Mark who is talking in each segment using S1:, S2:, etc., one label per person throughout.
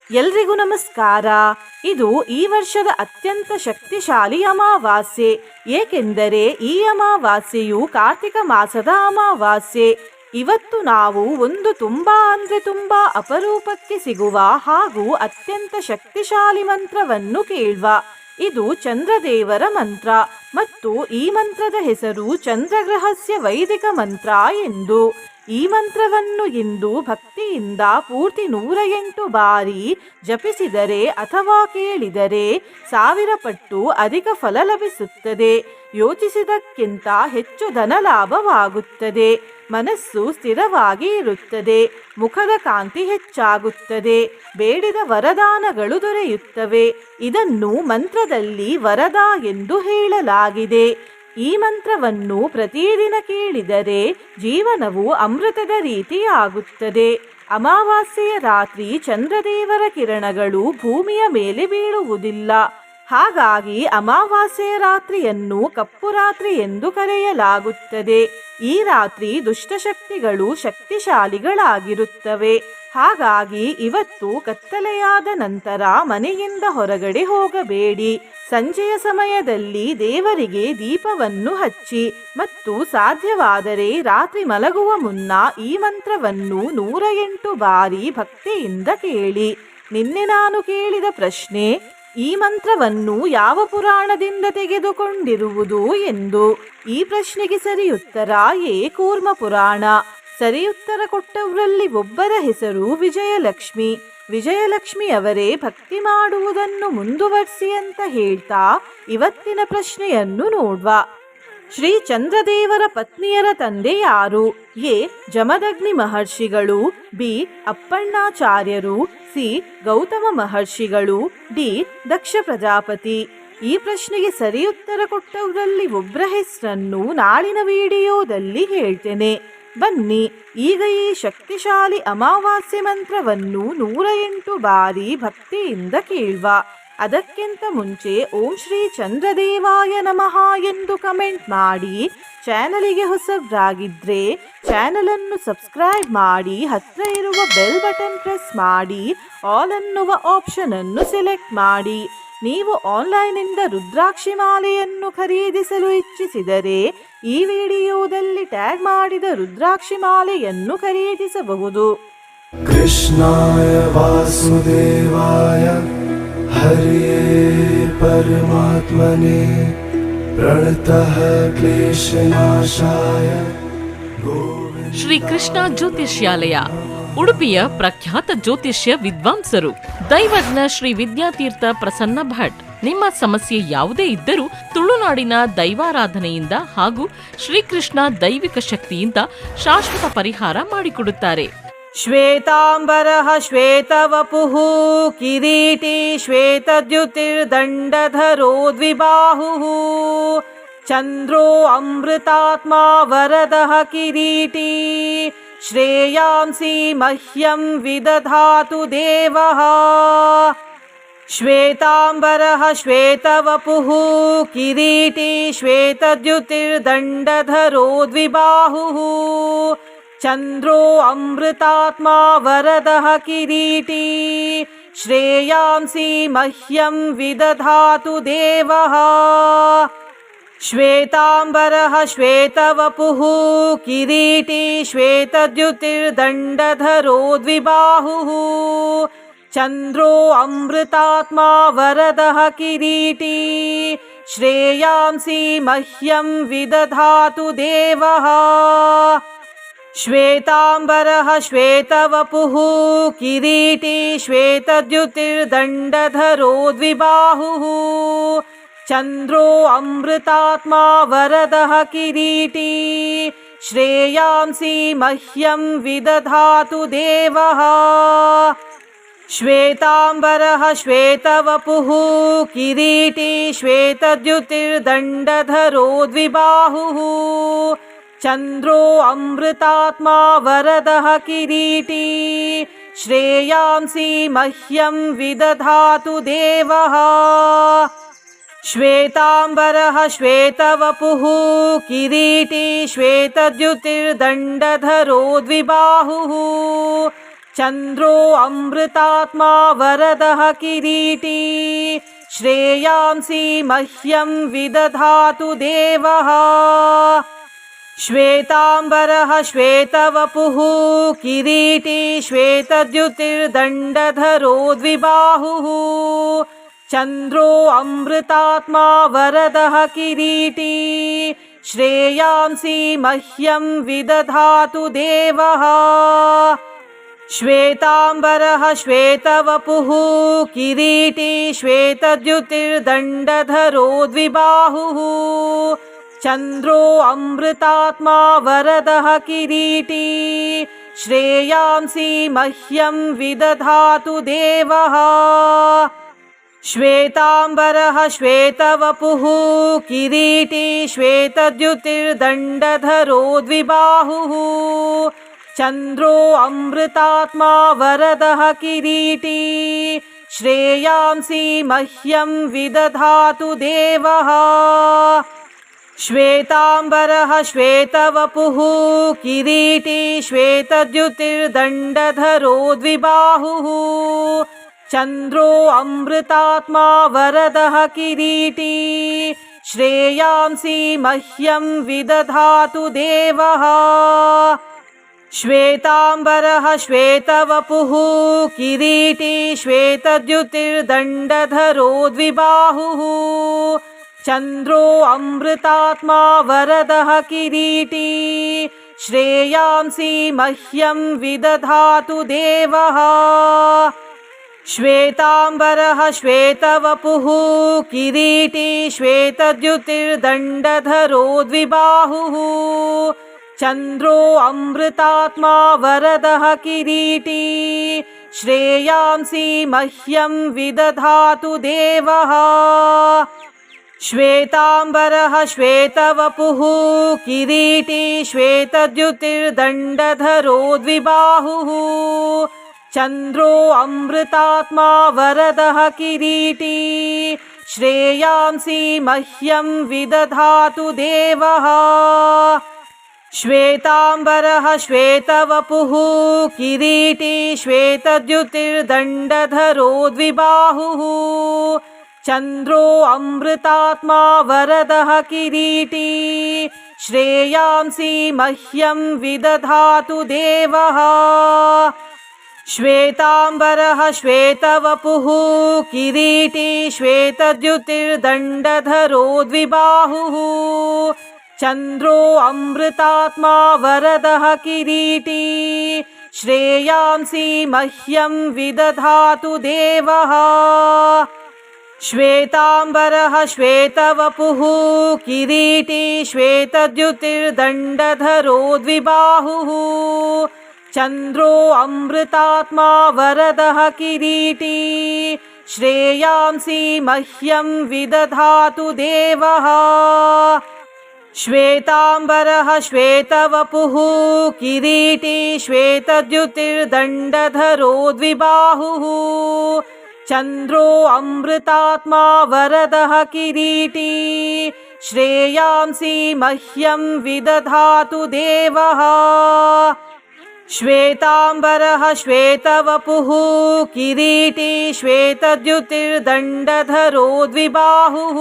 S1: ಎಲ್ರಿಗೂ ನಮಸ್ಕಾರ. ಇದು ಈ ವರ್ಷದ ಅತ್ಯಂತ ಶಕ್ತಿಶಾಲಿ ಅಮಾವಾಸ್ಯೆ. ಏಕೆಂದರೆ ಈ ಅಮಾವಾಸ್ಯೆಯು ಕಾರ್ತಿಕ ಮಾಸದ ಅಮಾವಾಸ್ಯೆ. ಇವತ್ತು ನಾವು ಒಂದು ತುಂಬಾ ಅಪರೂಪಕ್ಕೆ ಸಿಗುವ ಹಾಗೂ ಅತ್ಯಂತ ಶಕ್ತಿಶಾಲಿ ಮಂತ್ರವನ್ನು ಕೇಳುವ. ಇದು ಚಂದ್ರದೇವರ ಮಂತ್ರ ಮತ್ತು ಈ ಮಂತ್ರದ ಹೆಸರು ಚಂದ್ರಗ್ರಹಸ್ಯ ವೈದಿಕ ಮಂತ್ರ ಎಂದು. ಈ ಮಂತ್ರವನ್ನು ಇಂದು ಭಕ್ತಿಯಿಂದ ಪೂರ್ತಿ 108 ಬಾರಿ ಜಪಿಸಿದರೆ ಅಥವಾ ಕೇಳಿದರೆ 1000 ಪಟ್ಟು ಅಧಿಕ ಫಲ ಲಭಿಸುತ್ತದೆ. ಯೋಚಿಸಿದಕ್ಕಿಂತ ಹೆಚ್ಚು ಧನ ಲಾಭವಾಗುತ್ತದೆ. ಮನಸ್ಸು ಸ್ಥಿರವಾಗಿ ಇರುತ್ತದೆ. ಮುಖದ ಕಾಂತಿ ಹೆಚ್ಚಾಗುತ್ತದೆ. ಬೇಡಿದ ವರದಾನಗಳು ದೊರೆಯುತ್ತವೆ. ಇದನ್ನು ಮಂತ್ರದಲ್ಲಿ ವರದ ಎಂದು ಹೇಳಲಾಗಿದೆ. ಈ ಮಂತ್ರವನ್ನು ಪ್ರತಿದಿನ ಕೇಳಿದರೆ ಜೀವನವು ಅಮೃತದ ರೀತಿ ಆಗುತ್ತದೆ. ಅಮಾವಾಸ್ಯೆಯ ರಾತ್ರಿ ಚಂದ್ರದೇವರ ಕಿರಣಗಳು ಭೂಮಿಯ ಮೇಲೆ ಬೀಳುವುದಿಲ್ಲ. ಹಾಗಾಗಿ ಅಮಾವಾಸ್ಯೆಯ ರಾತ್ರಿಯನ್ನು ಕಪ್ಪು ರಾತ್ರಿ ಎಂದು ಕರೆಯಲಾಗುತ್ತದೆ. ಈ ರಾತ್ರಿ ದುಷ್ಟಶಕ್ತಿಗಳು ಶಕ್ತಿಶಾಲಿಗಳಾಗಿರುತ್ತವೆ. ಹಾಗಾಗಿ ಇವತ್ತು ಕತ್ತಲೆಯಾದ ನಂತರ ಮನೆಯಿಂದ ಹೊರಗಡೆ ಹೋಗಬೇಡಿ. ಸಂಜೆಯ ಸಮಯದಲ್ಲಿ ದೇವರಿಗೆ ದೀಪವನ್ನು ಹಚ್ಚಿ ಮತ್ತು ಸಾಧ್ಯವಾದರೆ ರಾತ್ರಿ ಮಲಗುವ ಮುನ್ನ ಈ ಮಂತ್ರವನ್ನು 108 ಬಾರಿ ಭಕ್ತಿಯಿಂದ ಕೇಳಿ. ನಿನ್ನೆ ನಾನು ಕೇಳಿದ ಪ್ರಶ್ನೆ, ಈ ಮಂತ್ರವನ್ನು ಯಾವ ಪುರಾಣದಿಂದ ತೆಗೆದುಕೊಂಡಿರುವುದು ಎಂದು. ಈ ಪ್ರಶ್ನೆಗೆ ಸರಿಯುತ್ತರ ಕೂರ್ಮ ಪುರಾಣ. ಸರಿಯುತ್ತರ ಕೊಟ್ಟವರಲ್ಲಿ ಒಬ್ಬರ ಹೆಸರು ವಿಜಯಲಕ್ಷ್ಮಿ. ವಿಜಯಲಕ್ಷ್ಮಿಯವರೇ ಭಕ್ತಿ ಮಾಡುವುದನ್ನು ಮುಂದುವರಿಸಿ ಅಂತ ಹೇಳ್ತಾ ಇವತ್ತಿನ ಪ್ರಶ್ನೆಯನ್ನು ನೋಡುವ. ಶ್ರೀ ಚಂದ್ರದೇವರ ಪತ್ನಿಯರ ತಂದೆ ಯಾರು? ಎ. ಜಮದಗ್ನಿ ಮಹರ್ಷಿಗಳು, ಬಿ. ಅಪ್ಪಣ್ಣಾಚಾರ್ಯರು, ಸಿ. ಗೌತಮ ಮಹರ್ಷಿಗಳು, ಡಿ. ದಕ್ಷ ಪ್ರಜಾಪತಿ. ಈ ಪ್ರಶ್ನೆಗೆ ಸರಿಯುತ್ತರ ಕೊಟ್ಟವರಲ್ಲಿ ಒಬ್ಬರ ಹೆಸರನ್ನು ನಾಳಿನ ವಿಡಿಯೋದಲ್ಲಿ ಹೇಳ್ತೇನೆ. ಬನ್ನಿ ಈಗ ಈ ಶಕ್ತಿಶಾಲಿ ಅಮಾವಾಸ್ಯೆ ಮಂತ್ರವನ್ನು 108 ಬಾರಿ ಭಕ್ತಿಯಿಂದ ಕೇಳುವ. ಅದಕ್ಕಿಂತ ಮುಂಚೆ ಓಂ ಶ್ರೀ ಚಂದ್ರದೇವಾಯ ನಮಃ ಎಂದು ಕಮೆಂಟ್ ಮಾಡಿ. ಚಾನಲಿಗೆ ಹೊಸಬ್ರಾಗಿದ್ರೆ ಚಾನಲನ್ನು ಸಬ್ಸ್ಕ್ರೈಬ್ ಮಾಡಿ. ಹತ್ತಿರ ಇರುವ ಬೆಲ್ ಬಟನ್ ಪ್ರೆಸ್ ಮಾಡಿ. ಆಲ್ ಅನ್ನುವ ಆಪ್ಷನ್ ಅನ್ನು ಸೆಲೆಕ್ಟ್ ಮಾಡಿ. ನೀವು ಆನ್ಲೈನಿಂದ ರುದ್ರಾಕ್ಷಿ ಮಾಲೆಯನ್ನು ಖರೀದಿಸಲು ಇಚ್ಛಿಸಿದರೆ ಈ ವಿಡಿಯೋದಲ್ಲಿ ಟ್ಯಾಗ್ ಮಾಡಿದ ರುದ್ರಾಕ್ಷಿ ಮಾಲೆಯನ್ನು ಖರೀದಿಸಬಹುದು.
S2: ಕೃಷ್ಣಾಯ ವಾಸುದೇವಾಯ ಹರಿಯೇ ಪರಮಾತ್ಮನೇ ಪ್ರಣತಃ ಕ್ಲೇಶನಾಶಾಯ.
S3: ಶ್ರೀ ಕೃಷ್ಣ ಜ್ಯೋತಿಷ್ಯಾಲಯ, ಉಡುಪಿಯ ಪ್ರಖ್ಯಾತ ಜ್ಯೋತಿಷ್ಯ ವಿದ್ವಾಂಸರು ದೈವಜ್ಞ ಶ್ರೀ ವಿದ್ಯಾತೀರ್ಥ ಪ್ರಸನ್ನ ಭಟ್. ನಿಮ್ಮ ಸಮಸ್ಯೆ ಯಾವುದೇ ಇದ್ದರೂ ತುಳುನಾಡಿನ ದೈವಾರಾಧನೆಯಿಂದ ಹಾಗೂ ಶ್ರೀಕೃಷ್ಣ ದೈವಿಕ ಶಕ್ತಿಯಿಂದ ಶಾಶ್ವತ ಪರಿಹಾರ ಮಾಡಿಕೊಡುತ್ತಾರೆ.
S1: ಶ್ವೇತಾಂಬರಃ ಶ್ವೇತವಪುಃ ಕಿರೀಟಿ ಶ್ವೇತದ್ಯುತಿರ್ದಂಡಧರೋ ದ್ವಿಬಾಹುಃ ಚಂದ್ರೋ ಅಮೃತಾತ್ಮಾ ವರದಃ ಕಿರೀಟಿ ಶ್ರೇಯಾಂಸಿ ಮಹ್ಯಂ ವಿದಧಾತು ದೇವಃ. ಶ್ವೇತಾಂಬರಃ ಶ್ವೇತವಪುಃ ಕಿರೀಟಿ ಶ್ವೇತದ್ಯುತಿರ್ದಂಡಧರೋ ದ್ವಿಬಾಹುಃ ಚಂದ್ರೋ ಅಮೃತಾತ್ಮಾ ವರದಃ ಕಿರೀಟಿ ಶ್ರೇಯಾಂಸಿ ಮಹ್ಯಂ ವಿದಧಾತು ದೇವಃ. ಶ್ವೇತಾಂಬರಃ ಶ್ವೇತವಪುಃ ಕಿರೀಟಿ ಶ್ವೇತದ್ಯುತಿರ್ದಂಡಧರೋ ದ್ವಿಬಾಹುಃ ಚಂದ್ರೋ ಅಮೃತಾತ್ಮಾ ವರದಃ ಕಿರೀಟಿ ಶ್ರೇಯಾಂಸಿ ಮಹ್ಯಂ ವಿದಧಾತು ದೇವಃ. ಶ್ವೇತಾಂಬರಃ ಶ್ವೇತವಪುಃ ಕಿರೀಟಿ ಶ್ವೇತದ್ಯುತಿರ್ದಂಡಧರೋ ದ್ವಿಬಾಹುಃ ಚಂದ್ರೋ ಅಮೃತಾತ್ಮಾ ವರದಃ ಕಿರೀಟಿ ಶ್ರೇಯಾಂಸಿ ಮಹ್ಯಂ ವಿದಧಾತು ದೇವಃ. ಶ್ವೇತಾಂಬರಃ ಶ್ವೇತವಪುಃ ಕಿರೀಟಿ ಶ್ವೇತದ್ಯುತಿರ್ದಂಡಧರೋ ದ್ವಿಬಾಹುಃ ಚಂದ್ರೋ ಅಮೃತಾತ್ಮಾ ವರದಃ ಕಿರೀಟಿ ಶ್ರೇಯಾಂಸಿ ಮಹ್ಯಂ ವಿದಧಾತು ದೇವಃ. ಶ್ವೇತಾಂಬರಃ ಶ್ವೇತವಪುಃ ಕಿರೀಟಿ ಶ್ವೇತದ್ಯುತಿರ್ದಂಡಧರೋ ದ್ವಿಬಾಹುಃ चन्द्रो अमृतात्मा वरदः किरीटी श्रेयांसि मह्यं विदधातु देवः श्वेताम्बरः श्वेतवपुः किरीटी श्वेतद्युतिर्दण्डधरो द्विबाहुः चन्द्रो अमृतात्मा वरदः किरीटी श्रेयांसि मह्यं विदधातु देवः श्वेताम्बरः श्वेतवपुः किरीटी श्वेतद्युतिर्दण्डधरो द्विबाहुः चन्द्रो अमृतात्मा वरदः किरीटी श्रेयांसि मह्यं विदधातु देवः श्वेताम्बरः श्वेतवपुः किरीटी श्वेतद्युतिर्दण्डधरो द्विबाहुः चन्द्रो अमृतात्मा वरदः किरीटी श्रेयांसि मह्यं विदधातु देवः श्वेताम्बरः श्वेतवपुः किरीटी श्वेतद्युतिर्दण्डधरो द्विबाहुः चन्द्रो अमृतात्मा वरदः किरीटी श्रेयांसि मह्यं विदधातु देवः श्वेताम्बरः श्वेतवपुः किरीटी श्वेतद्युतिर्दण्डधरो द्विबाहुः चन्द्रो अमृतात्मा वरदः किरीटी श्रेयांसि मह्यं विदधातु देवः श्वेताम्बरः श्वेतवपुः किरीटी श्वेतद्युतिर्दण्डधरो द्विबाहुः चन्द्रो अमृतात्मा वरदः किरीटी श्रेयांसि मह्यं विदधातु देवः श्वेताम्बरः श्वेतवपुः किरीटी श्वेतद्युतिर्दण्डधरो द्विबाहुः चन्द्रो अमृतात्मा वरदः किरीटी श्रेयांसि मह्यं विदधातु देवः श्वेताम्बरः श्वेतवपुः किरीटी श्वेतद्युतिर्दण्डधरो द्विबाहुः चन्द्रो अमृतात्मा वरदः किरीटी श्रेयांसि मह्यं विदधातु देवः श्वेताम्बरः श्वेतवपुः किरीटी श्वेतद्युतिर्दण्डधरो द्विबाहुः चन्द्रो अमृतात्मा वरदः किरीटी श्रेयांसि मह्यं विदधातु देवः श्वेताम्बरः श्वेतवपुः किरीटी श्वेतद्युतिर्दण्डधरो द्विबाहुः चन्द्रो अमृतात्मा वरदः किरीटी श्रेयांसि मह्यं विदधातु देवः श्वेताम्बरः श्वेतवपुः किरीटी श्वेतद्युतिर्दण्डधरो द्विबाहुः चन्द्रो अमृतात्मा वरदः किरीटी श्रेयांसि मह्यं विदधातु देवः श्वेताम्बरः श्वेतवपुः किरीटी श्वेतद्युतिर्दण्डधरो द्विबाहुः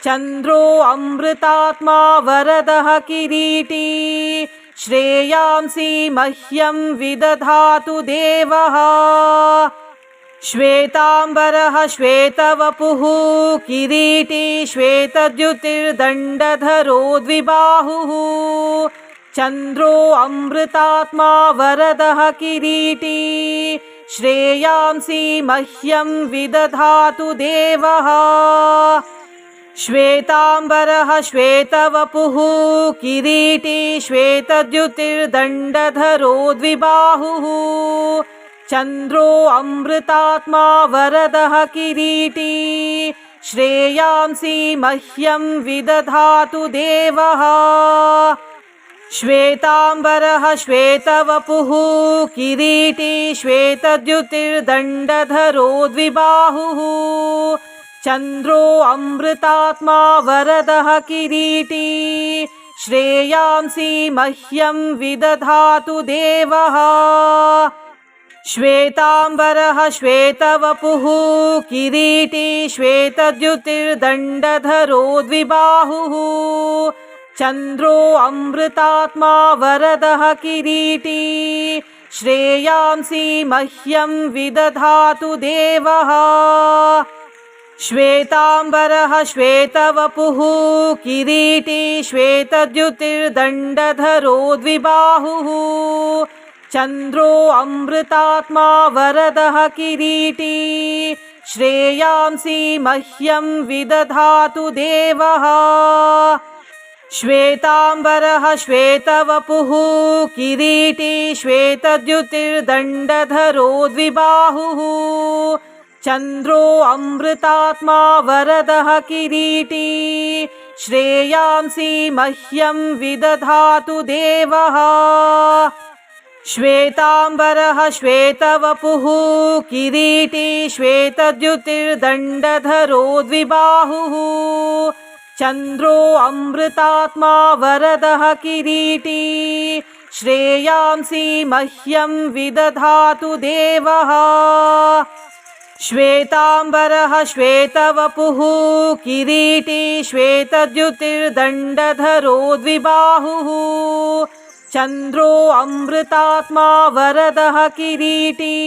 S1: चन्द्रो अमृतात्मा वरदः किरीटी श्रेयांसि मह्यं विदधातु देवः श्वेताम्बरः श्वेतवपुः किरीटी श्वेतद्युतिर्दण्डधरो द्विबाहुः चन्द्रो अमृतात्मा वरदः किरीटी श्रेयांसि मह्यं विदधातु देवः श्वेताम्बरः श्वेतवपुः किरीटी श्वेतद्युतिर्दण्डधरो द्विबाहुः चन्द्रो अमृतात्मा वरदः किरीटी श्रेयांसि मह्यं विदधातु देवः श्वेताम्बरः श्वेतवपुः किरीटी श्वेतद्युतिर्दण्डधरो द्विबाहुः चन्द्रो अमृतात्मा वरदः किरीटी श्रेयांसि मह्यं विदधातु देवः श्वेताम्बरः श्वेतवपुः किरीटी श्वेतद्युतिर्दण्डधरो द्विबाहुः चन्द्रो अमृतात्मा वरदः किरीटी श्रेयांसि मह्यं विदधातु देवः श्वेताम्बरः श्वेतवपुः किरीटी श्वेतद्युतिर्दण्डधरो द्विबाहुः चन्द्रो अमृतात्मा वरदः किरीटी श्रेयांसि मह्यं विदधातु देवः श्वेताम्बरः श्वेतवपुः किरीटी श्वेतद्युतिर्दण्डधरो द्विबाहुः चन्द्रो अमृतात्मा वरदः किरीटी श्रेयांसि मह्यं विदधातु देवः श्वेताम्बरः श्वेतवपुः किरीटी श्वेतद्युतिर्दण्डधरो द्विबाहुः चन्द्रो अमृतात्मा वरदः किरीटी श्रेयांसि मह्यं विदधातु देवः श्वेताम्बरः श्वेतवपुः किरीटी श्वेतद्युतिर्दण्डधरो द्विबाहुः चन्द्रो अमृतात्मा वरदः किरीटी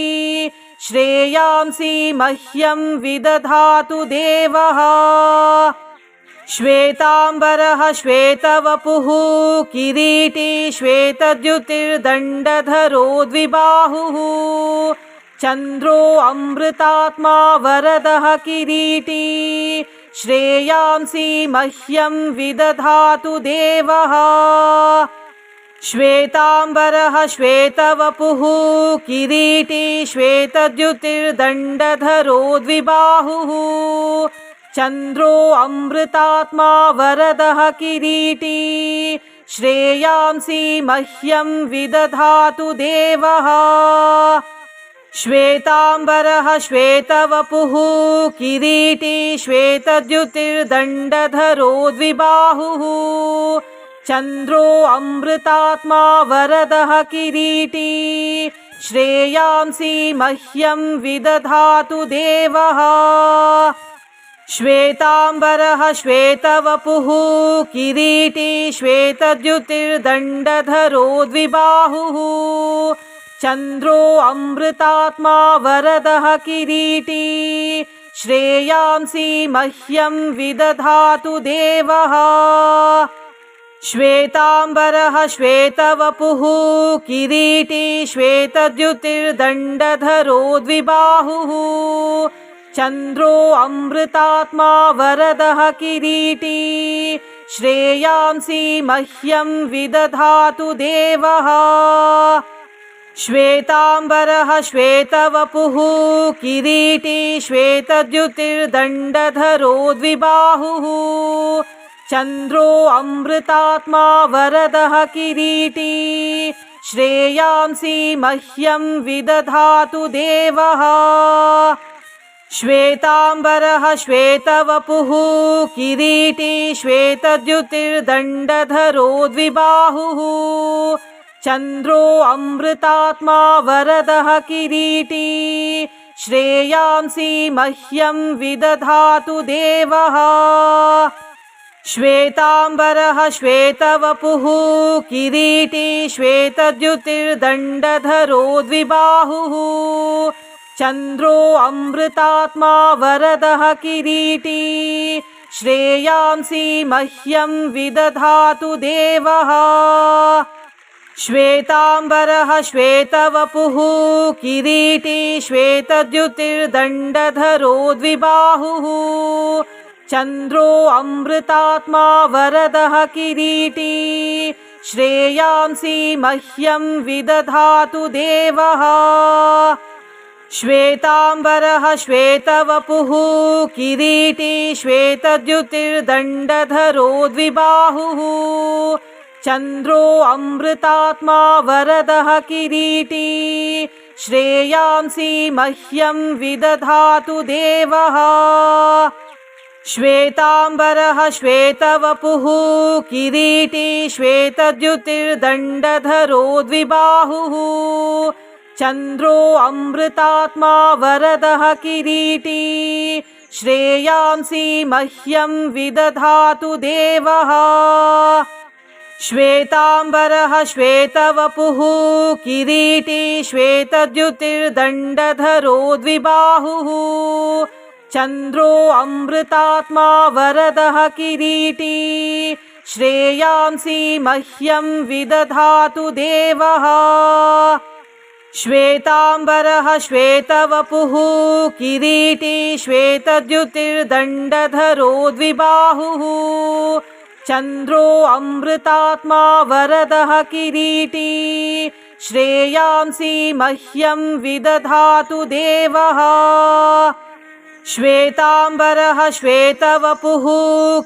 S1: श्रेयांसि मह्यं विदधातु देवः श्वेताम्बरः श्वेतवपुः किरीटी श्वेतद्युतिर्दण्डधरो द्विबाहुः चन्द्रो अमृतात्मा वरदः किरीटी श्रेयांसि मह्यं विदधातु देवः श्वेताम्बरः श्वेतवपुः किरीटी श्वेतद्युतिर्दण्डधरो द्विबाहुः चन्द्रो अमृतात्मा वरदः किरीटी श्रेयांसि मह्यं विदधातु देवः श्वेताम्बरः श्वेतवपुः किरीटी श्वेतद्युतिर्दण्डधरो द्विबाहुः चन्द्रो अमृतात्मा वरदः किरीटी श्रेयांसि मह्यं विदधातु देवः श्वेताम्बरः श्वेतवपुः किरीटी श्वेतद्युतिर्दण्डधरो द्विबाहुः चन्द्रो अमृतात्मा वरदः किरीटी श्रेयांसि मह्यं विदधातु देवः श्वेताम्बरः श्वेतवपुः किरीटी श्वेतद्युतिर्दण्डधरो द्विबाहुः चन्द्रो अमृतात्मा वरदः किरीटी श्रेयांसि मह्यं विदधातु देवः श्वेताम्बरः श्वेतवपुः किरीटी श्वेतद्युतिर्दण्डधरो द्विबाहुः चन्द्रो अमृतात्मा वरदः किरीटी श्रेयांसि मह्यं विदधातु देवः श्वेताम्बरः श्वेतवपुः किरीटी श्वेतद्युतिर्दण्डधरो द्विबाहुः चन्द्रो अमृतात्मा वरदः किरीटी श्रेयांसि मह्यं विदधातु देवः श्वेताम्बरः श्वेतवपुः किरीटी श्वेतद्युतिर्दण्डधरो द्विबाहुः चन्द्रो अमृतात्मा वरदः किरीटी श्रेयांसि मह्यं विदधातु देवः श्वेताम्बरः श्वेतवपुः किरीटी श्वेतद्युतिर्दण्डधरो द्विबाहुः चन्द्रो अमृतात्मा वरदः किरीटी श्रेयांसि मह्यं विदधातु देवः श्वेताम्बरः श्वेतवपुः किरीटी श्वेतद्युतिर्दण्डधरो द्विबाहुः चन्द्रो अमृतात्मा वरदः किरीटी श्रेयांसि मह्यं विदधातु देवः श्वेताम्बरः श्वेतवपुः किरीटी श्वेतद्युतिर्दण्डधरो द्विबाहुः चन्द्रो अमृतात्मा वरदः किरीटी श्रेयांसि मह्यं विदधातु देवः श्वेताम्बरः श्वेतवपुः किरीटी श्वेतद्युतिर्दण्डधरो द्विबाहुः चन्द्रो अमृतात्मा वरदः किरीटी श्रेयांसि मह्यं विदधातु देवः श्वेताम्बरः श्वेतवपुः किरीटी श्वेतद्युतिर्दण्डधरो द्विबाहुः चन्द्रो अमृतात्मा वरदः किरीटी श्रेयांसि मह्यं विदधातु देवः श्वेताम्बरः श्वेतवपुः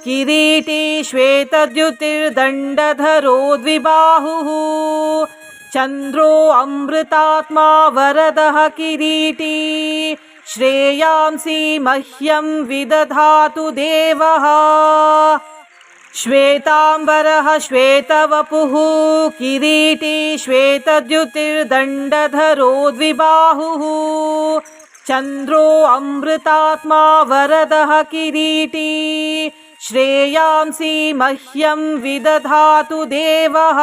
S1: किरीटी श्वेतद्युतिर्दण्डधरो द्विबाहुः चन्द्रो अमृतात्मा वरदः किरीटी श्रेयांसि मह्यं विदधातु देवः श्वेताम्बरः श्वेतवपुः किरीटी श्वेतद्युतिर्दण्डधरो द्विबाहुः चन्द्रो अमृतात्मा वरदः किरीटी श्रेयांसि मह्यं विदधातु देवः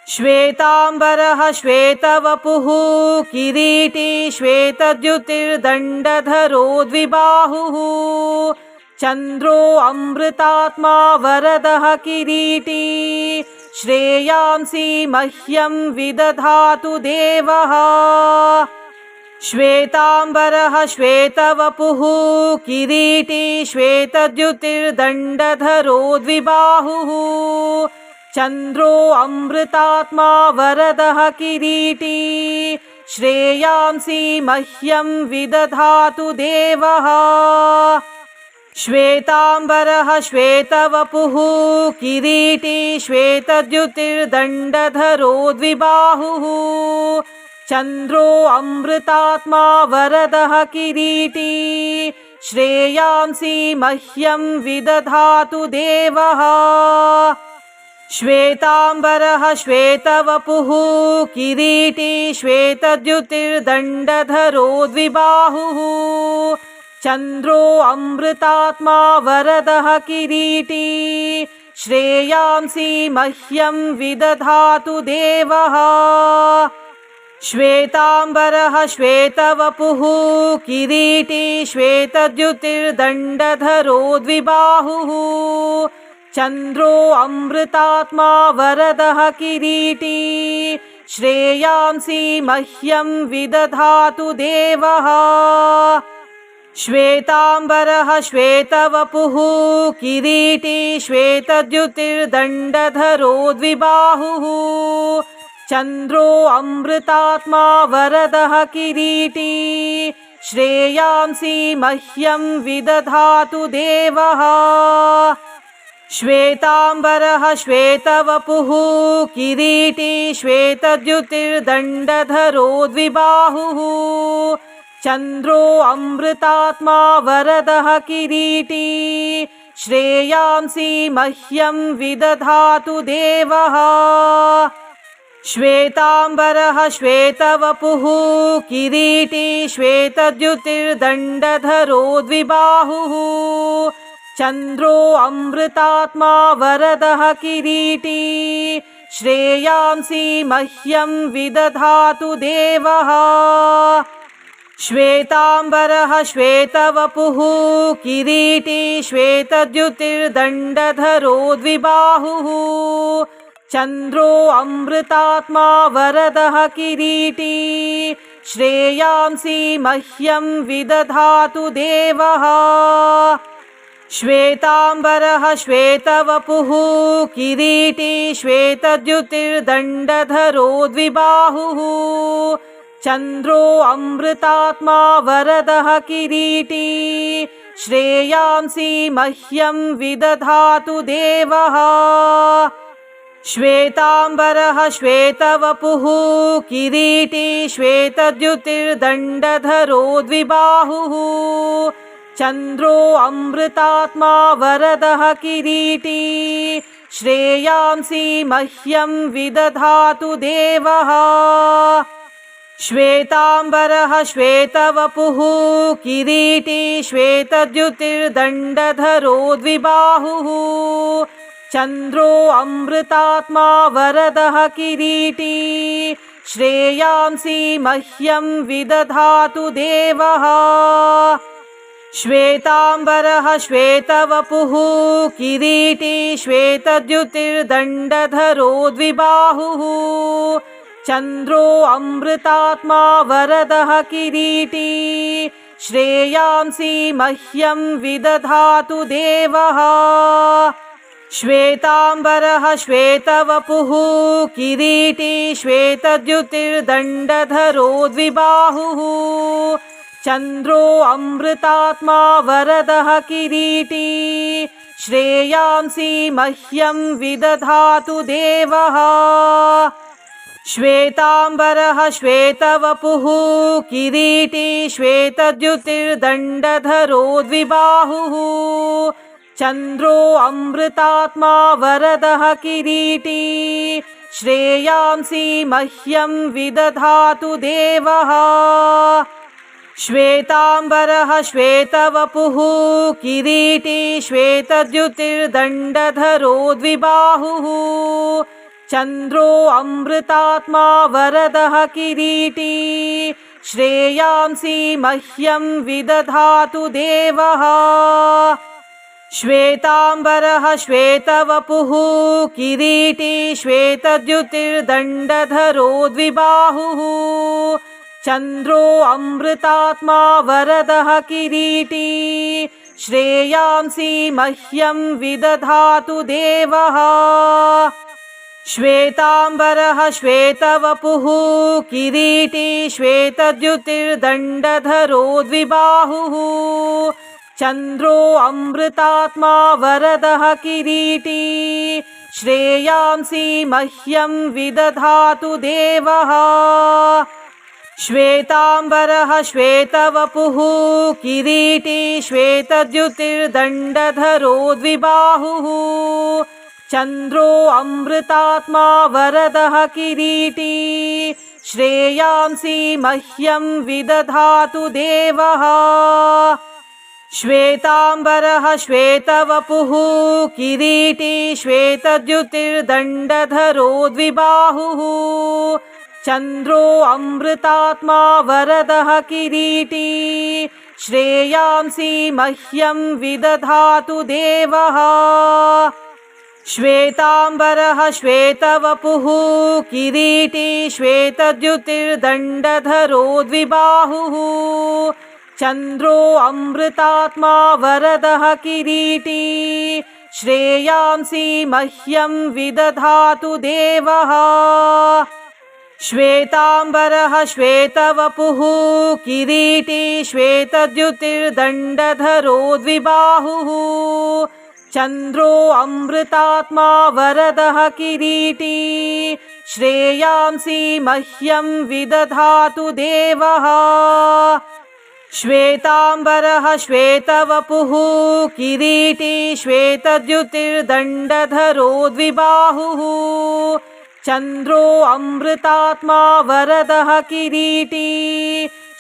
S1: श्वेताम्बरः श्वेतवपुः किरीटी श्वेतद्युतिर्दण्डधरो द्विबाहुः चन्द्रो अमृतात्मा वरदः किरीटी श्रेयांसि मह्यं विदधातु देवः श्वेताम्बरः श्वेतवपुः किरीटी श्वेतद्युतिर्दण्डधरो द्विबाहुः चन्द्रो अमृतात्मा वरदः किरीटी श्रेयांसि मह्यं विदधातु देवः श्वेताम्बरः श्वेतवपुः किरीटी श्वेतद्युतिर्दण्डधरो द्विबाहुः चन्द्रो अमृतात्मा वरदः किरीटी श्रेयांसि मह्यं विदधातु देवः श्वेताम्बरः श्वेतवपुः किरीटी श्वेतद्युतिर्दण्डधरो द्विबाहुः चन्द्रो अमृतात्मा वरदः किरीटी श्रेयांसि मह्यं विदधातु देवः श्वेताम्बरः श्वेतवपुः किरीटी श्वेतद्युतिर्दण्डधरो द्विबाहुः चन्द्रो अमृतात्मा वरदः किरीटी श्रेयांसि मह्यं विदधातु देवः श्वेताम्बरः श्वेतवपुः किरीटी श्वेतद्युतिर्दण्डधरो द्विबाहुः चन्द्रो अमृतात्मा वरदः किरीटी श्रेयांसि मह्यं विदधातु देवः श्वेताम्बरः श्वेतवपुः किरीटी श्वेतद्युतिर्दण्डधरो द्विबाहुः चन्द्रो अमृतात्मा वरदः किरीटी श्रेयांसि मह्यं विदधातु देवः श्वेताम्बरः श्वेतवपुः किरीटी श्वेतद्युतिर्दण्डधरो द्विबाहुः चन्द्रो अमृतात्मा वरदः किरीटी श्रेयांसि मह्यं विदधातु देवः श्वेताम्बरः श्वेतवपुः किरीटी श्वेतद्युतिर्दण्डधरो द्विबाहुः चन्द्रो अमृतात्मा वरदः किरीटी श्रेयांसि मह्यं विदधातु देवः श्वेताम्बरः श्वेतवपुः किरीटी श्वेतद्युतिर्दण्डधरो द्विबाहुः चन्द्रो अमृतात्मा वरदः किरीटी श्रेयांसि मह्यं विदधातु देवः श्वेताम्बरः श्वेतवपुः किरीटी श्वेतद्युतिर्दण्डधरो द्विबाहुः चन्द्रो अमृतात्मा वरदः किरीटी श्रेयांसि मह्यं विदधातु देवः श्वेताम्बरः श्वेतवपुः किरीटी श्वेतद्युतिर्दण्डधरो द्विबाहुः चन्द्रो अमृतात्मा वरदः किरीटी श्रेयांसि मह्यं विदधातु देवः। श्वेताम्बरः श्वेतवपुः किरीटी श्वेतद्युतिर्दण्डधरो द्विबाहुः चन्द्रो अमृतात्मा वरदः किरीटी श्रेयांसि मह्यं विदधातु देवः। श्वेताम्बरः श्वेतवपुः किरीटी श्वेतद्युतिर्दण्डधरो द्विबाहुः चन्द्रो अमृतात्मा वरदः किरीटी श्रेयांसि मह्यं विदधातु देवः। श्वेताम्बरः श्वेतवपुः किरीटी श्वेतद्युतिर्दण्डधरो द्विबाहुः चन्द्रो अमृतात्मा वरदः किरीटी श्रेयांसि मह्यं विदधातु देवः। श्वेताम्बरः श्वेतवपुः किरीटी श्वेतद्युतिर्दण्डधरो द्विबाहुः चन्द्रो अमृतात्मा वरदः किरीटी श्रेयांसि मह्यं विदधातु देवः। श्वेताम्बरः श्वेतवपुः किरीटी श्वेतद्युतिर्दण्डधरो द्विबाहुः चन्द्रो अमृतात्मा वरदः किरीटी श्रेयांसि मह्यं विदधातु देवः। श्वेताम्बरः श्वेतवपुः किरीटी श्वेतद्युतिर्दण्डधरो द्विबाहुः चन्द्रो अमृतात्मा वरदः किरीटी श्रेयांसि मह्यं विदधातु देवः। श्वेताम्बरः श्वेतवपुः किरीटी श्वेतद्युतिर्दण्डधरो द्विबाहुः चन्द्रो अमृतात्मा वरदः किरीटी श्रेयांसि मह्यं विदधातु देवः। श्वेताम्बरः श्वेतवपुः किरीटी श्वेतद्युतिर्दण्डधरो द्विबाहुः चन्द्रो अमृतात्मा वरदः किरीटी श्रेयांसि मह्यं विदधातु देवः। श्वेताम्बरः श्वेतवपुः किरीटी श्वेतद्युतिर्दण्डधरो द्विबाहुः चन्द्रो अमृतात्मा वरदः किरीटी श्रेयांसि मह्यं विदधातु देवः। श्वेताम्बरः श्वेतवपुः किरीटी श्वेतद्युतिर्दण्डधरो द्विबाहुः चन्द्रो अमृतात्मा वरदः किरीटी श्रेयांसि मह्यं विदधातु देवः। श्वेताम्बरः श्वेतवपुः किरीटी श्वेतद्युतिर्दण्डधरो द्विबाहुः चन्द्रो अमृतात्मा वरदः किरीटी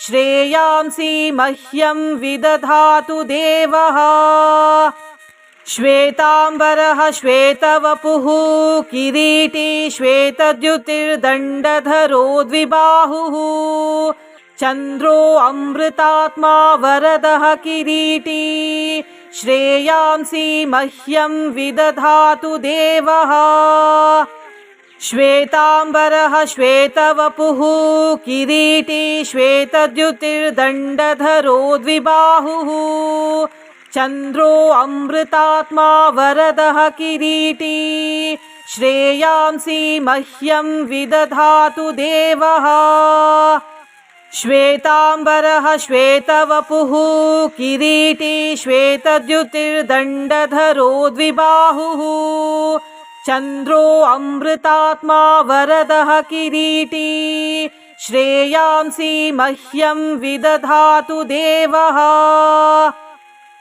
S1: श्रेयांसि मह्यं विदधातु देवः। श्वेताम्बरः श्वेतवपुः किरीटी श्वेतद्युतिर्दण्डधरो द्विबाहुः चन्द्रो अमृतात्मा वरदः किरीटी श्रेयांसि मह्यं विदधातु देवः। श्वेताम्बरः श्वेतवपुः किरीटी श्वेतद्युतिर्दण्डधरो द्विबाहुः चन्द्रो अमृतात्मा वरदः किरीटी श्रेयांसि मह्यं विदधातु देवः। श्वेताम्बरः श्वेतवपुः किरीटी श्वेतद्युतिर्दण्डधरो द्विबाहुः चन्द्रो अमृतात्मा वरदः किरीटी श्रेयांसि मह्यं विदधातु देवः।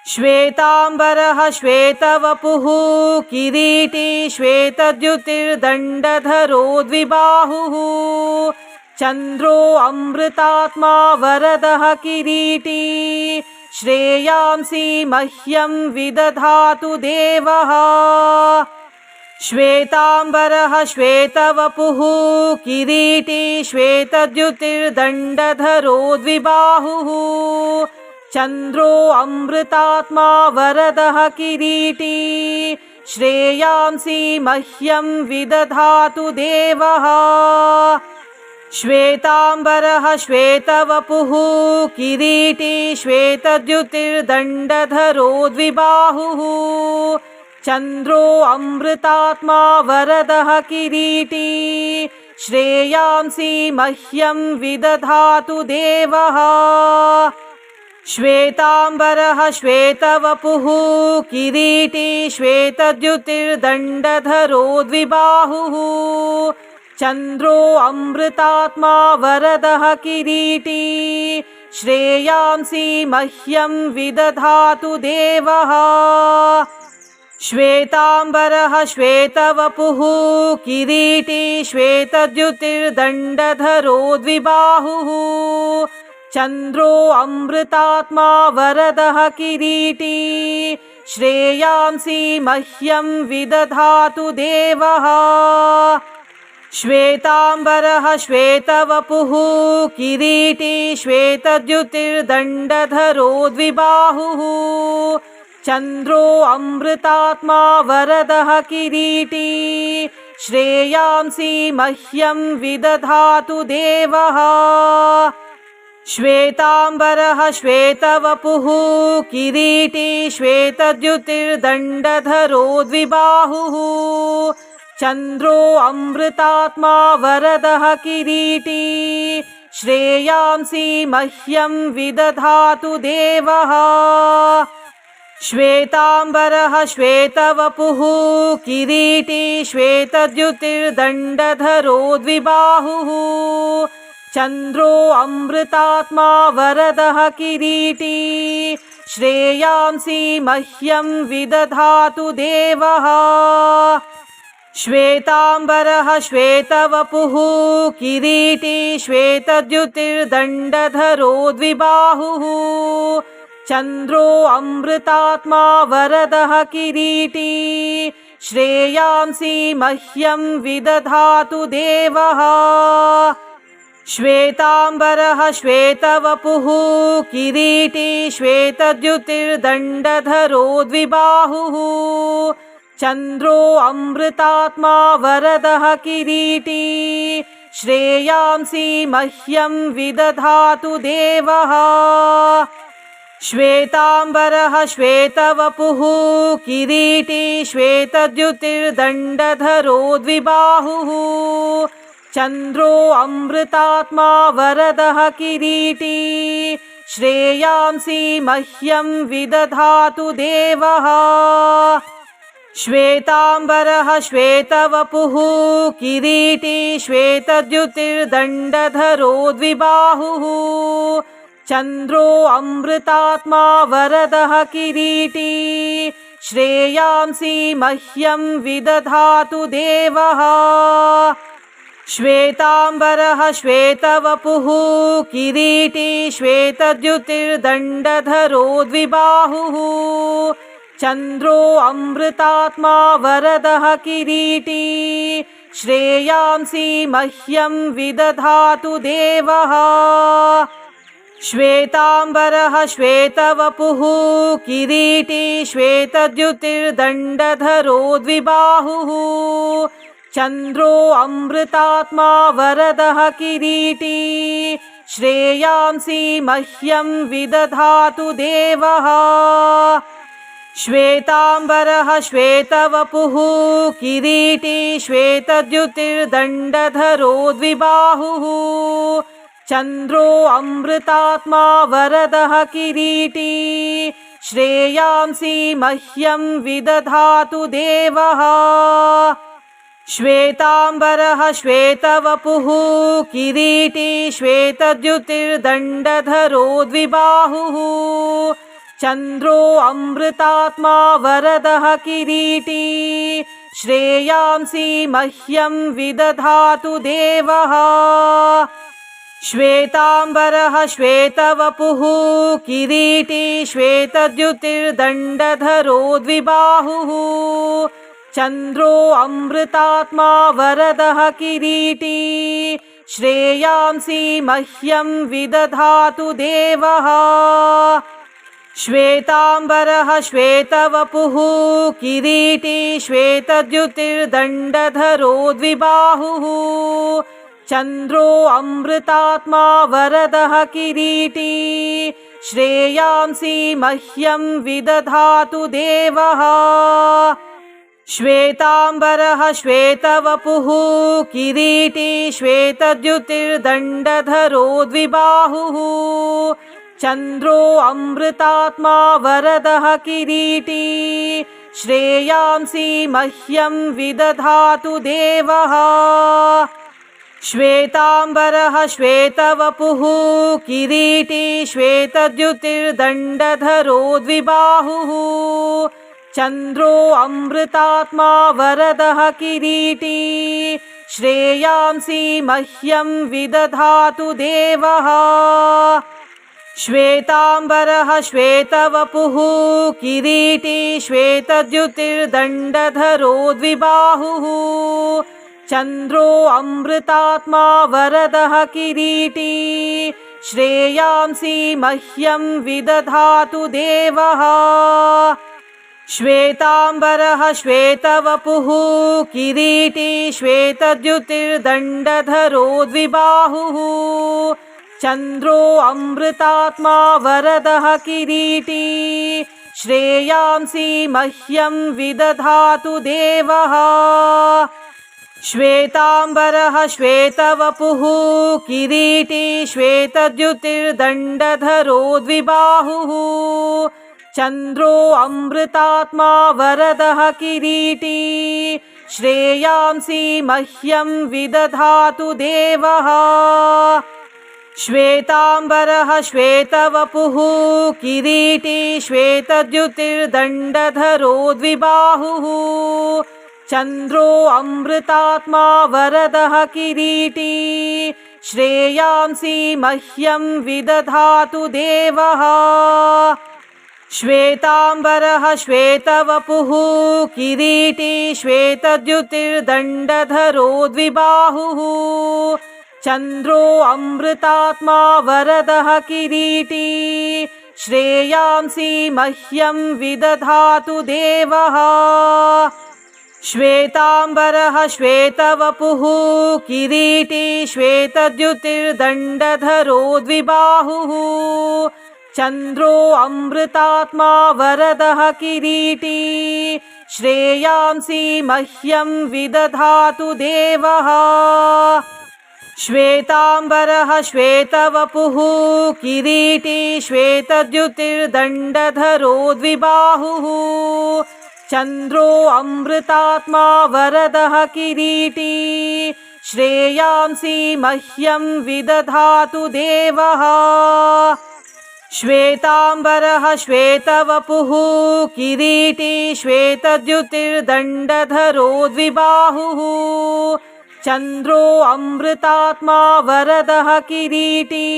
S1: श्वेताम्बरः श्वेतवपुः किरीटी श्वेतद्युतिर्दण्डधरो द्विबाहुः चन्द्रो अमृतात्मा वरदः किरीटी श्रेयांसि मह्यं विदधातु देवः श्वेतांबरः श्वेतवपुः किरीटी श्वेतद्युतिर्दण्डधरो द्विबाहुः चन्द्रो अमृतात्मा वरदः किरीटी श्रेयांसि मह्यं विदधातु देवः श्वेतांबरः श्वेतवपुः किरीटी श्वेतद्युतिर्दण्डधरो द्विबाहुः चन्द्रो अमृतात्मा वरदः किरीटी श्रेयांसि मह्यं विदधातु देवः श्वेतांबरः श्वेतवपुः किरीटी श्वेतद्युतिर्दण्डधरो द्विबाहुः चन्द्रो अमृतात्मा वरदः किरीटी श्रेयांसि मह्यं विदधातु देवः श्वेतांबरः श्वेतवपुः किरीटी श्वेतद्युतिर्दण्डधरो द्विबाहुः चन्द्रो अमृतात्मा वरदः किरीटी श्रेयांसि मह्यं विदधातु देवः श्वेतांबरः श्वेतवपुः किरीटी श्वेतद्युतिर्दण्डधरो द्विबाहुः चन्द्रो अमृतात्मा वरदः किरीटी श्रेयांसि मह्यं विदधातु देवः श्वेतांबरः श्वेतवपुः किरीटी श्वेतद्युतिर्दण्डधरो द्विबाहुः चन्द्रो अमृतात्मा वरदः किरीटी श्रेयांसि मह्यं विदधातु देवः श्वेतांबरः श्वेतवपुः किरीटी श्वेतद्युतिर्दण्डधरो द्विबाहुः चन्द्रो अमृतात्मा वरदः किरीटी श्रेयांसि मह्यं विदधातु देवः श्वेतांबरः श्वेतवपुः किरीटी श्वेतद्युतिर्दण्डधरो द्विबाहुः चन्द्रो अमृतात्मा वरदः किरीटी श्रेयांसि मह्यं विदधातु देवः श्वेतांबरः श्वेतवपुः किरीटी श्वेतद्युतिर्दण्डधरो द्विबाहुः चन्द्रो अमृतात्मा वरदः किरीटी श्रेयांसि मह्यं विदधातु देवः श्वेतांबरः श्वेतवपुः किरीटी श्वेतद्युतिर्दण्डधरो द्विबाहुः चन्द्रो अमृतात्मा वरदः किरीटी श्रेयांसि मह्यं विदधातु देवः श्वेतांबरः श्वेतवपुः किरीटी श्वेतद्युतिर्दण्डधरो द्विबाहुः चन्द्रो अमृतात्मा वरदः किरीटी श्रेयांसि मह्यं विदधातु देवः श्वेतांबरः श्वेतवपुः किरीटी श्वेतद्युतिर्दण्डधरो द्विबाहुः चन्द्रो अमृतात्मा वरदः किरीटी श्रेयांसि मह्यं विदधातु देवः श्वेतांबरः श्वेतवपुः किरीटी श्वेतद्युतिर्दण्डधरो द्विबाहुः चन्द्रो अमृतात्मा वरदः किरीटी श्रेयांसि मह्यं विदधातु देवः श्वेतांबरः श्वेतवपुः किरीटी श्वेतद्युतिर्दण्डधरो द्विबाहुः चन्द्रो अमृतात्मा वरदः किरीटी श्रेयांसि मह्यं विदधातु देवः श्वेतांबरः श्वेतवपुः किरीटी श्वेतद्युतिर्दण्डधरो द्विबाहुः चन्द्रो अमृतात्मा वरदः किरीटी श्रेयांसि मह्यं विदधातु देवः श्वेताम्बरः श्वेतवपुः किरीटी श्वेतद्युतिर्दण्डधरो द्विबाहुः चन्द्रो अमृतात्मा वरदः किरीटी श्रेयांसि मह्यं विदधातु देवः। श्वेताम्बरः श्वेतवपुः किरीटी श्वेतद्युतिर्दण्डधरो द्विबाहुः चन्द्रो अमृतात्मा वरदः किरीटी श्रेयांसि मह्यं विदधातु देवः। श्वेताम्बरः श्वेतवपुः किरीटी श्वेतद्युतिर्दण्डधरो द्विबाहुः चन्द्रो अमृतात्मा वरदः किरीटी श्रेयांसि मह्यं विदधातु देवः। श्वेताम्बरः श्वेतवपुः किरीटी श्वेतद्युतिर्दण्डधरो द्विबाहुः चन्द्रो अमृतात्मा वरदः किरीटी श्रेयांसि मह्यं विदधातु देवः। श्वेताम्बरः श्वेतवपुः किरीटी श्वेतद्युतिर्दण्डधरो द्विबाहुः चन्द्रो अमृतात्मा वरदः किरीटी श्रेयांसि मह्यं विदधातु देवः। श्वेताम्बरः श्वेतवपुः किरीटी श्वेतद्युतिर्दण्डधरो द्विबाहुः चन्द्रो अमृतात्मा वरदः किरीटी श्रेयांसि मह्यं विदधातु देवः। श्वेताम्बरः श्वेतवपुः किरीटी श्वेतद्युतिर्दण्डधरो द्विबाहुः चन्द्रो अमृतात्मा वरदः किरीटी श्रेयांसि मह्यं विदधातु देवः। श्वेताम्बरः श्वेतवपुः किरीटी श्वेतद्युतिर्दण्डधरो द्विबाहुः चन्द्रो अमृतात्मा वरदः किरीटी श्रेयांसि मह्यं विदधातु देवः। श्वेताम्बरः श्वेतवपुः किरीटी श्वेतद्युतिर्दण्डधरो द्विबाहुः चन्द्रो अमृतात्मा वरदः किरीटी श्रेयांसि मह्यं विदधातु देवः। श्वेताम्बरः श्वेतवपुः किरीटी श्वेतद्युतिर्दण्डधरो द्विबाहुः चन्द्रो अमृतात्मा वरदः किरीटी श्रेयांसि मह्यं विदधातु देवः। श्वेताम्बरः श्वेतवपुः किरीटी श्वेतद्युतिर्दण्डधरो द्विबाहुः चन्द्रो अमृतात्मा वरदः किरीटी श्रेयांसि मह्यं विदधातु देवः। श्वेताम्बरः श्वेतवपुः किरीटी श्वेतद्युतिर्दण्डधरो द्विबाहुः चन्द्रो अमृतात्मा वरदः किरीटी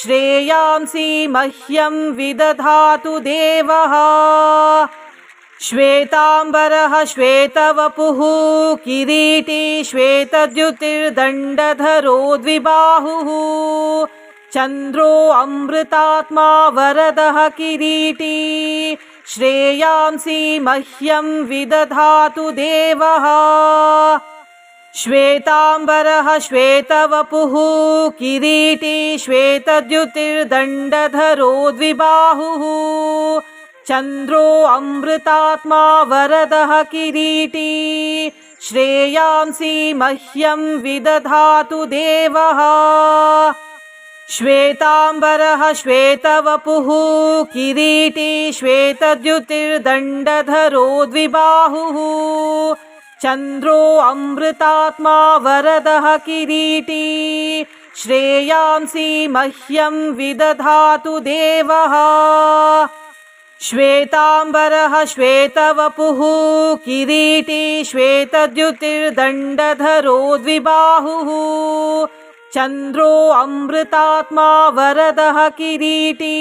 S1: श्रेयांसि मह्यं विदधातु देवः। श्वेताम्बरः श्वेतवपुः किरीटी श्वेतद्युतिर्दण्डधरो द्विबाहुः चन्द्रो अमृतात्मा वरदः किरीटी श्रेयांसि मह्यं विदधातु देवः। श्वेताम्बरः श्वेतवपुः किरीटी श्वेतद्युतिर्दण्डधरो द्विबाहुः चन्द्रो अमृतात्मा वरदः किरीटी श्रेयांसि मह्यं विदधातु देवः। श्वेताम्बरः श्वेतवपुः किरीटी श्वेतद्युतिर्दण्डधरो द्विबाहुः चन्द्रो अमृतात्मा वरदः किरीटी श्रेयांसि मह्यं विदधातु देवः। श्वेताम्बरः श्वेतवपुः किरीटी श्वेतद्युतिर्दण्डधरो द्विबाहुः चन्द्रो अमृतात्मा वरदः किरीटी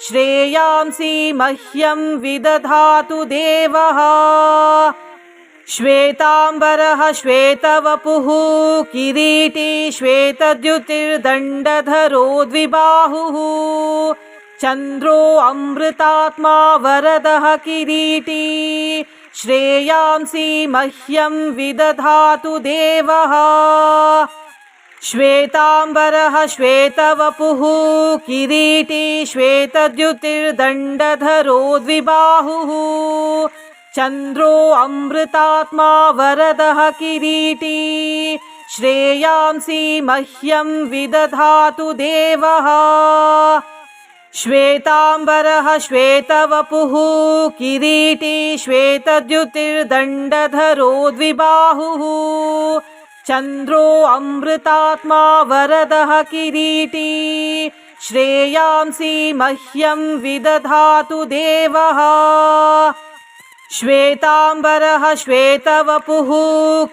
S1: श्रेयांसि मह्यं विदधातु देवः श्वेताम्बरः श्वेतवपुः किरीटी श्वेतद्युतिर्दण्डधरो द्विबाहुः चन्द्रो अमृतात्मा वरदः किरीटी श्रेयांसि मह्यं विदधातु देवः श्वेताम्बरः श्वेतवपुः किरीटी श्वेतद्युतिर्दण्डधरो द्विबाहुः चन्द्रो अमृतात्मा वरदः किरीटी श्रेयांसि मह्यं विदधातु देवः श्वेताम्बरः श्वेतवपुः किरीटी श्वेतद्युतिर्दण्डधरो द्विबाहुः चन्द्रो अमृतात्मा वरदः किरीटी श्रेयांसि मह्यं विदधातु देवः श्वेताम्बरः श्वेतवपुः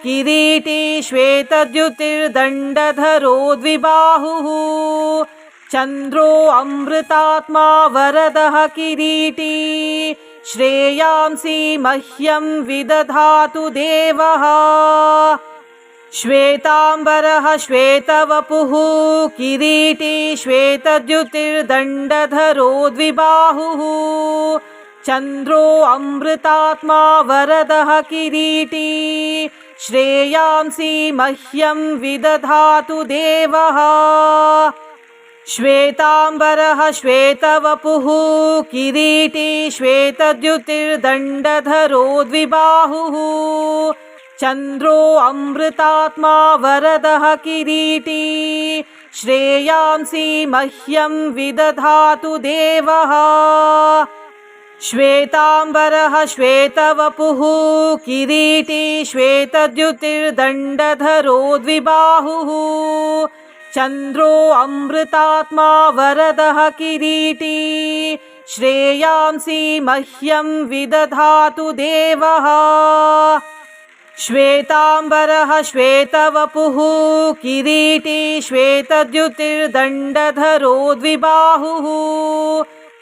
S1: किरीटी श्वेतद्युतिर्दण्डधरो द्विबाहुः चन्द्रो अमृतात्मा वरदः किरीटी श्रेयांसि मह्यं विदधातु देवः श्वेताम्बरः श्वेतवपुः किरीटी श्वेतद्युतिर्दण्डधरो द्विबाहुः चन्द्रो अमृतात्मा वरदः किरीटी श्रेयांसि मह्यं विदधातु देवः श्वेताम्बरः श्वेतवपुः किरीटी श्वेतद्युतिर्दण्डधरो द्विबाहुः चन्द्रो अमृतात्मा वरदः किरीटी श्रेयांसि मह्यं विदधातु देवः श्वेताम्बरः श्वेतवपुः किरीटी श्वेतद्युतिर्दण्डधरो द्विबाहुः चन्द्रो अमृतात्मा वरदः किरीटी श्रेयांसि मह्यं विदधातु देवः श्वेताम्बरः श्वेतवपुः किरीटी श्वेतद्युतिर्दण्डधरो द्विबाहुः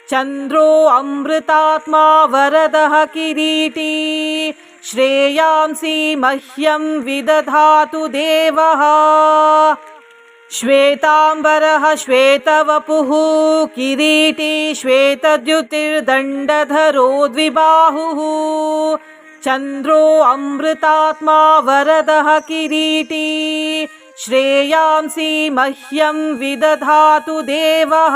S1: चन्द्रो अमृतात्मा वरदः किरीटी श्रेयांसि मह्यं विदधातु देवः श्वेताम्बरः श्वेतवपुः किरीटी श्वेतद्युतिर्दण्डधरो द्विबाहुः चन्द्रो अमृतात्मा वरदः किरीटी श्रेयांसि मह्यं विदधातु देवः।